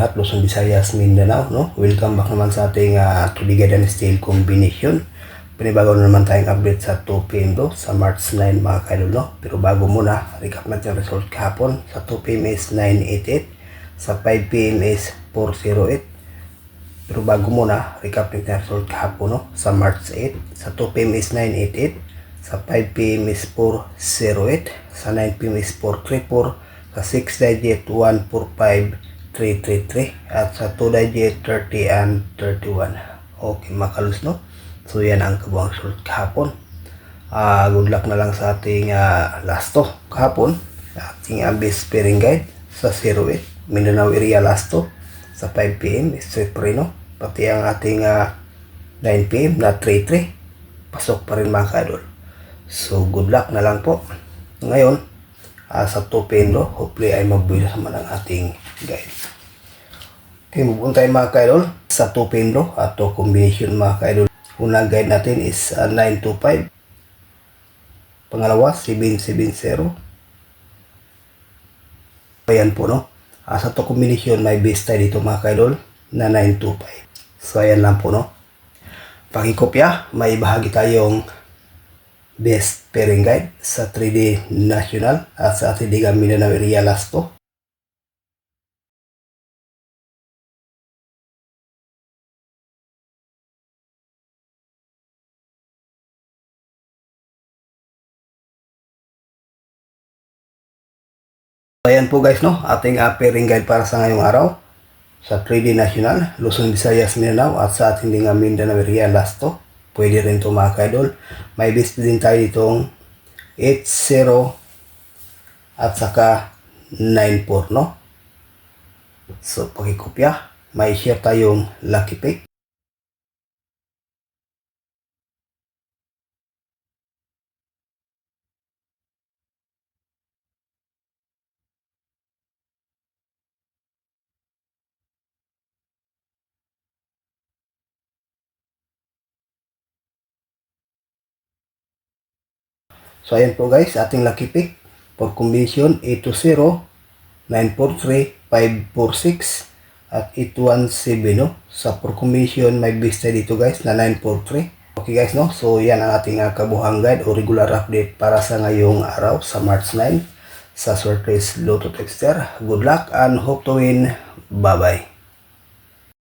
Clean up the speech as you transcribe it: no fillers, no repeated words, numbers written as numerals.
lahat, Luzon, Visayas, Mindanao, no? Welcome back naman sa ating tubigan and steel combination. Panibago na naman tayong update sa 2 PM do, sa March 9 mga kaidol, no? Pero bago muna, recap natin yung result kahapon. Sa 2 PM is 988, sa 5 PM is 408. Pero bago muna, recap natin yung result kahapon, no? Sa March 8, sa 2 PM is 988, sa 5 PM is 408, sa 9 PM is 434, sa 6 digit 145333 at sa 2 digit 30 and 31. Okay, makalus, no? So yan ang kabuang result kahapon. Good luck na lang sa ating lasto kahapon. Ating base pairing guide sa 08 Mindanao area lasto sa 5 PM straight pa rin, no? Pati ang ating 9 PM na 33 pasok pa rin mga kaidol. So good luck na lang po ngayon. Sa 2 PM do, hopefully ay mabuhay naman ang ating guide. Okay, move on tayo mga kaidol sa 2 PM do at combination mga kaidol. Unang guide natin is 925, pangalawa 770. Ayan po, no? Sa 2 combination may base tayo dito mga kaidol na 925. So ayan lang po, no? Pakikopya, may bahagi tayong best pairing guide sa 3D National at sa ating Mindanao area lasto. Ayan po guys, no? Ating pairing guide para sa ngayong araw sa 3D National, Luzon, Visayas, Mindanao at sa ating Mindanao area lasto. Pwede rin ito mga kaidol. May base din tayo ditong 80 at saka 94, no? So pakikopya, may share tayong lucky pick. So ayan po guys, ating lucky pick for combination 820, 943, 546 at 817, no? Sa for combination may base tayo dito guys na 943. Okay guys, no? So yan ang ating kabuhang guide o regular update para sa ngayong araw sa March 9 sa Surprise Lotto Tipster. Good luck and hope to win. Bye bye.